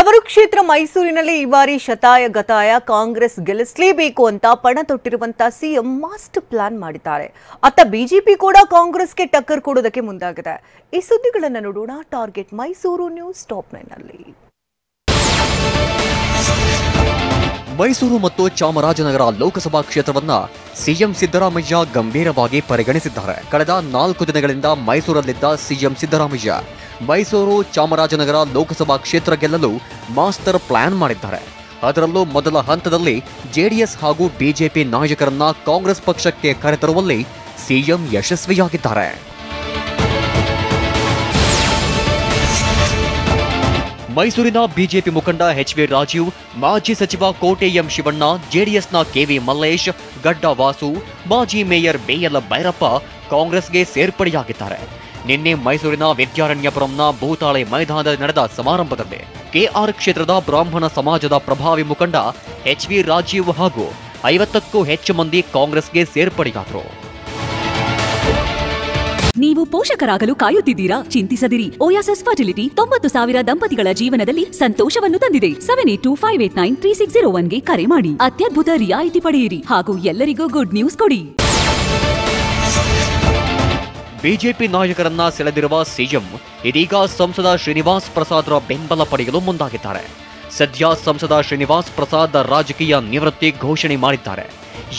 ತವರು ಕ್ಷೇತ್ರ ಮೈಸೂರಿನಲ್ಲಿ ಈ ಬಾರಿ ಶತಾಯ ಗತಾಯ ಕಾಂಗ್ರೆಸ್ ಗೆಲ್ಲಿಸಲೇಬೇಕು ಅಂತ ಪಣ ತೊಟ್ಟಿರುವಂತ ಸಿಎಂ ಮಾಸ್ಟರ್ ಪ್ಲಾನ್ ಮಾಡಿದ್ದಾರೆ. ಅತ್ತ ಬಿಜೆಪಿ ಕೂಡ ಕಾಂಗ್ರೆಸ್ಗೆ ಟಕ್ಕರ್ ಕೊಡೋದಕ್ಕೆ ಮುಂದಾಗಿದೆ. ಈ ಸುದ್ದಿಗಳನ್ನು ನೋಡೋಣ ಟಾರ್ಗೆಟ್ ಮೈಸೂರು ನ್ಯೂಸ್ ಟಾಪ್ 9 ನಲ್ಲಿ. ಮೈಸೂರು ಮತ್ತು ಚಾಮರಾಜನಗರ ಲೋಕಸಭಾ ಕ್ಷೇತ್ರವನ್ನ ಸಿಎಂ ಸಿದ್ದರಾಮಯ್ಯ ಗಂಭೀರವಾಗಿ ಪರಿಗಣಿಸಿದ್ದಾರೆ. ಕಳೆದ 4 ದಿನಗಳಿಂದ ಮೈಸೂರಲ್ಲಿದ್ದ ಸಿಎಂ ಸಿದ್ದರಾಮಯ್ಯ ಮೈಸೂರು ಚಾಮರಾಜನಗರ ಲೋಕಸಭಾ ಕ್ಷೇತ್ರ ಗೆಲ್ಲಲು ಮಾಸ್ಟರ್ ಪ್ಲಾನ್ ಮಾಡಿದ್ದಾರೆ. ಅದರಲ್ಲೂ ಮೊದಲ ಹಂತದಲ್ಲಿ ಜೆಡಿಎಸ್ ಹಾಗೂ ಬಿಜೆಪಿ ನಾಯಕರನ್ನ ಕಾಂಗ್ರೆಸ್ ಪಕ್ಷಕ್ಕೆ ಕರೆತರುವಲ್ಲಿ ಸಿಎಂ ಯಶಸ್ವಿಯಾಗಿದ್ದಾರೆ. ಮೈಸೂರಿನ ಬಿಜೆಪಿ ಮುಖಂಡ ಎಚ್.ವಿ. ರಾಜೀವ್, ಮಾಜಿ ಸಚಿವ ಕೋಟೆ ಎಂ ಶಿವಣ್ಣ, ಜೆಡಿಎಸ್ನ ಕೆ.ವಿ. ಮಲ್ಲೇಶ್, ಗಡ್ಡ ವಾಸು, ಮಾಜಿ ಮೇಯರ್ ಬೇಯಲ ಭೈರಪ್ಪ ಕಾಂಗ್ರೆಸ್ಗೆ ಸೇರ್ಪಡೆಯಾಗಿದ್ದಾರೆ. ನಿನ್ನೆ ಮೈಸೂರಿನ ವಿದ್ಯಾರಣ್ಯಪುರಂನ ಭೂತಾಳೆ ಮೈದಾನದಲ್ಲಿ ನಡೆದ ಸಮಾರಂಭದಲ್ಲಿ ಕೆಆರ್ ಕ್ಷೇತ್ರದ ಬ್ರಾಹ್ಮಣ ಸಮಾಜದ ಪ್ರಭಾವಿ ಮುಖಂಡ ಎಚ್.ವಿ. ರಾಜೀವ್ ಹಾಗೂ 50ಕ್ಕೂ ಹೆಚ್ಚು ಮಂದಿ ಕಾಂಗ್ರೆಸ್ಗೆ ಸೇರ್ಪಡೆಯಾದರು. ನೀವು ಪೋಷಕರಾಗಲು ಕಾಯುತ್ತಿದ್ದೀರಾ? ಚಿಂತಿಸದಿರಿ. ಓಯಾಸಿಸ್ ಫರ್ಟಿಲಿಟಿ 90,000 ದಂಪತಿಗಳ ಜೀವನದಲ್ಲಿ ಸಂತೋಷವನ್ನು ತಂದಿದೆ. 7825893601ಗೆ ಕರೆ ಮಾಡಿ. ಅತ್ಯದ್ಭುತ ರಿಯಾಯಿತಿ ಪಡೆಯಿರಿ ಹಾಗೂ ಎಲ್ಲರಿಗೂ ಗುಡ್ ನ್ಯೂಸ್ ಕೊಡಿ. ಬಿಜೆಪಿ ನಾಯಕರನ್ನ ಸೆಳೆದಿರುವ ಸಿಎಂ ಇದೀಗ ಸಂಸದ ಶ್ರೀನಿವಾಸ್ ಪ್ರಸಾದ್ರ ಬೆಂಬಲ ಪಡೆಯಲು ಮುಂದಾಗಿದ್ದಾರೆ. ಸದ್ಯ ಸಂಸದ ಶ್ರೀನಿವಾಸ್ ಪ್ರಸಾದ್ ರಾಜಕೀಯ ನಿವೃತ್ತಿ ಘೋಷಣೆ ಮಾಡಿದ್ದಾರೆ.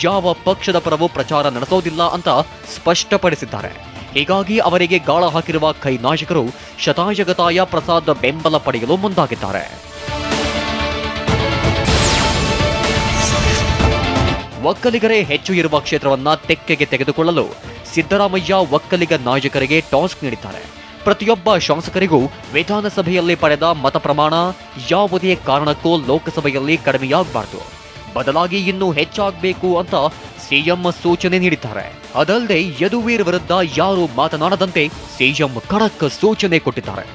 ಯಾವ ಪಕ್ಷದ ಪರವೂ ಪ್ರಚಾರ ನಡೆಸೋದಿಲ್ಲ ಅಂತ ಸ್ಪಷ್ಟಪಡಿಸಿದ್ದಾರೆ. ಹೀಗಾಗಿ ಅವರಿಗೆ ಗಾಳ ಹಾಕಿರುವ ಕೈ ನಾಯಕರು ಶತಾಯಗತಾಯ ಪ್ರಸಾದ್ ಬೆಂಬಲ ಪಡೆಯಲು ಮುಂದಾಗಿದ್ದಾರೆ. ಒಕ್ಕಲಿಗರೇ ಹೆಚ್ಚು ಇರುವ ಕ್ಷೇತ್ರವನ್ನ ತೆಕ್ಕೆಗೆ ತೆಗೆದುಕೊಳ್ಳಲು ಸಿದ್ದರಾಮಯ್ಯ ಒಕ್ಕಲಿಗ ನಾಯಕರಿಗೆ ಟಾಸ್ಕ್ ನೀಡಿದ್ದಾರೆ. ಪ್ರತಿಯೊಬ್ಬ ಶಾಸಕರಿಗೂ ವಿಧಾನಸಭೆಯಲ್ಲಿ ಪಡೆದ ಮತ ಪ್ರಮಾಣ ಯಾವುದೇ ಕಾರಣಕ್ಕೂ ಲೋಕಸಭೆಯಲ್ಲಿ ಕಡಿಮೆಯಾಗಬಾರದು, ಬದಲಾಗಿ ಇನ್ನೂ ಹೆಚ್ಚಾಗಬೇಕು ಅಂತ ಸಿಎಂ ಸೂಚನೆ ನೀಡಿದ್ದಾರೆ. ಅದಲ್ಲದೆ ಯದುವೀರ್ ವಿರುದ್ಧ ಯಾರು ಮಾತನಾಡದಂತೆ ಸಿಎಂ ಖಡಕ್ ಸೂಚನೆ ಕೊಟ್ಟಿದ್ದಾರೆ.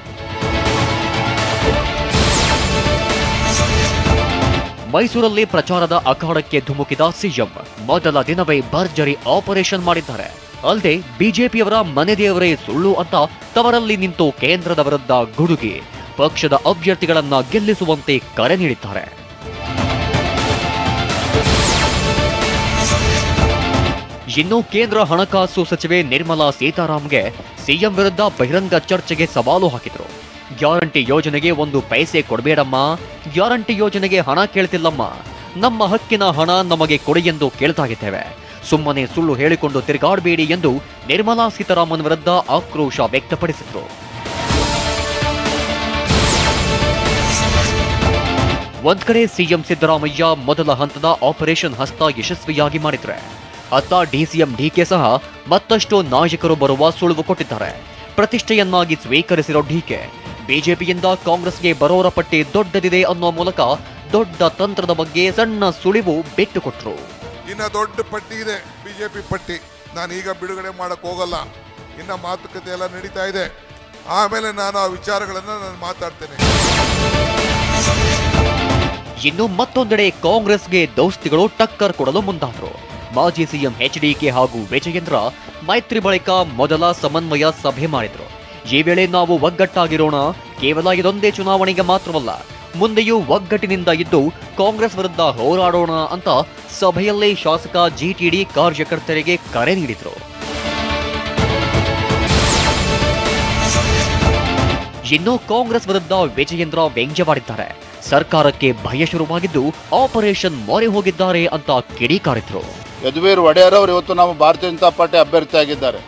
ಮೈಸೂರಲ್ಲಿ ಪ್ರಚಾರದ ಅಖಾಡಕ್ಕೆ ಧುಮುಕಿದ ಸಿಎಂ ಮೊದಲ ದಿನವೇ ಭರ್ಜರಿ ಆಪರೇಷನ್ ಮಾಡಿದ್ದಾರೆ. ಅಲ್ಲದೆ ಬಿಜೆಪಿಯವರ ಮನೆದೇವರೇ ಸುಳ್ಳು ಅಂತ ತವರಲ್ಲಿ ನಿಂತು ಕೇಂದ್ರದ ವಿರುದ್ಧ ಗುಡುಗಿ ಪಕ್ಷದ ಅಭ್ಯರ್ಥಿಗಳನ್ನ ಗೆಲ್ಲಿಸುವಂತೆ ಕರೆ ನೀಡಿದ್ದಾರೆ. ಇನ್ನು ಕೇಂದ್ರ ಹಣಕಾಸು ಸಚಿವೆ ನಿರ್ಮಲಾ ಸೀತಾರಾಮನ್ಗೆ ಸಿಎಂ ವಿರುದ್ಧ ಬಹಿರಂಗ ಚರ್ಚೆಗೆ ಸವಾಲು ಹಾಕಿದರು. ಗ್ಯಾರಂಟಿ ಯೋಜನೆಗೆ 1 ಪೈಸೆ ಕೊಡಬೇಡಮ್ಮ, ಗ್ಯಾರಂಟಿ ಯೋಜನೆಗೆ ಹಣ ಕೇಳ್ತಿಲ್ಲಮ್ಮ, ನಮ್ಮ ಹಕ್ಕಿನ ಹಣ ನಮಗೆ ಕೊಡಿ ಎಂದು ಕೇಳ್ತಾ ಇದ್ದೇವೆ, ಸುಮ್ಮನೆ ಸುಳ್ಳು ಹೇಳಿಕೊಂಡು ತಿರುಗಾಡಬೇಡಿ ಎಂದು ನಿರ್ಮಲಾ ಸೀತಾರಾಮನ್ ವಿರುದ್ಧ ಆಕ್ರೋಶ ವ್ಯಕ್ತಪಡಿಸಿದರು. ಒಂದ್ ಕಡೆ ಸಿಎಂ ಸಿದ್ದರಾಮಯ್ಯ ಮೊದಲ ಹಂತದ ಆಪರೇಷನ್ ಹಸ್ತ ಯಶಸ್ವಿಯಾಗಿ ಮಾಡಿದ್ರೆ, ಅತ್ತ ಡಿಸಿಎಂ ಡಿಕೆ ಸಹ ಮತ್ತಷ್ಟು ನಾಯಕರು ಬರುವ ಸುಳಿವು ಕೊಟ್ಟಿದ್ದಾರೆ. ಪ್ರತಿಷ್ಠೆಯನ್ನಾಗಿ ಸ್ವೀಕರಿಸಿರೋ ಡಿಕೆ ಬಿಜೆಪಿಯಿಂದ ಕಾಂಗ್ರೆಸ್ಗೆ ಬರೋರ ಪಟ್ಟಿ ದೊಡ್ಡದಿದೆ ಅನ್ನೋ ಮೂಲಕ ದೊಡ್ಡ ತಂತ್ರದ ಬಗ್ಗೆ ಸಣ್ಣ ಸುಳಿವು ಬಿಟ್ಟುಕೊಟ್ರು. ಇನ್ನ ದೊಡ್ಡ ಪಟ್ಟಿ ಇದೆ, ಬಿಜೆಪಿ ಪಟ್ಟಿ. ನಾನು ಈಗ ಬಿಡುಗಡೆ ಮಾಡಕ್ ಹೋಗಲ್ಲ, ಇನ್ನ ಮಾತುಕತೆ ಎಲ್ಲ ನಡೀತಾ ಇದೆ. ಆಮೇಲೆ ನಾನು ಆ ವಿಚಾರಗಳನ್ನ ನಾನು ಮಾತಾಡ್ತೇನೆ. ಇನ್ನು ಮತ್ತೊಂದೆಡೆ ಕಾಂಗ್ರೆಸ್ಗೆ ದೋಸ್ತಿಗಳು ಟಕ್ಕರ್ ಕೊಡಲು ಮುಂದಾದರು. ಮಾಜಿ ಸಿಎಂ ಎಚ್ಡಿಕೆ ಹಾಗೂ ವಿಜಯೇಂದ್ರ ಮೈತ್ರಿ ಬಳಿಕ ಮೊದಲ ಸಮನ್ವಯ ಸಭೆ ಮಾಡಿದ್ರು. ಈ ವೇಳೆ ನಾವು ಒಗ್ಗಟ್ಟಾಗಿರೋಣ, ಕೇವಲ ಇದೊಂದೇ ಚುನಾವಣೆಗೆ ಮಾತ್ರವಲ್ಲ, ಮುಂದೆಯೂ ಒಗ್ಗಟ್ಟಿನಿಂದ ಇದ್ದು ಕಾಂಗ್ರೆಸ್ ವಿರುದ್ಧ ಹೋರಾಡೋಣ ಅಂತ ಸಭೆಯಲ್ಲೇ ಶಾಸಕ ಜಿಟಿಡಿ ಕಾರ್ಯಕರ್ತರಿಗೆ ಕರೆ ನೀಡಿದ್ರು. ಇನ್ನು ಕಾಂಗ್ರೆಸ್ ವಿರುದ್ಧ ವಿಜಯೇಂದ್ರ ವ್ಯಂಗ್ಯವಾಡಿದ್ದಾರೆ. ಸರ್ಕಾರಕ್ಕೆ ಭಯ ಶುರುವಾಗಿದ್ದು ಆಪರೇಷನ್ ಮೊರೆ ಹೋಗಿದ್ದಾರೆ ಅಂತ ಕಿಡಿಕಾರಿದ್ರು. ಯದುವೀರ್ ಒಡೆಯರ್ ಅವರು ಇವತ್ತು ನಮ್ಮ ಭಾರತೀಯ ಜನತಾ ಪಾರ್ಟಿ ಅಭ್ಯರ್ಥಿ ಆಗಿದ್ದಾರೆ.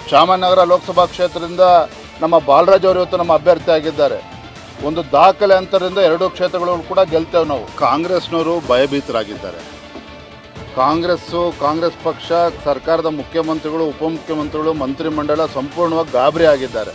ಚಾಮರಾಜನಗರ ಲೋಕಸಭಾ ಕ್ಷೇತ್ರದಿಂದ ನಮ್ಮ ಬಾಲರಾಜ್ ಅವರು ಇವತ್ತು ನಮ್ಮ ಅಭ್ಯರ್ಥಿ ಆಗಿದ್ದಾರೆ. ಒಂದು ದಾಖಲೆ ಅಂತರದಿಂದ 2 ಕ್ಷೇತ್ರಗಳು ಕೂಡ ಗೆಲ್ತೇವೆ ನಾವು. ಕಾಂಗ್ರೆಸ್ನವರು ಭಯಭೀತರಾಗಿದ್ದಾರೆ. ಕಾಂಗ್ರೆಸ್ ಪಕ್ಷ, ಸರ್ಕಾರದ ಮುಖ್ಯಮಂತ್ರಿಗಳು, ಉಪಮುಖ್ಯಮಂತ್ರಿಗಳು, ಮಂತ್ರಿಮಂಡಲ ಸಂಪೂರ್ಣವಾಗಿ ಗಾಬರಿ ಆಗಿದ್ದಾರೆ.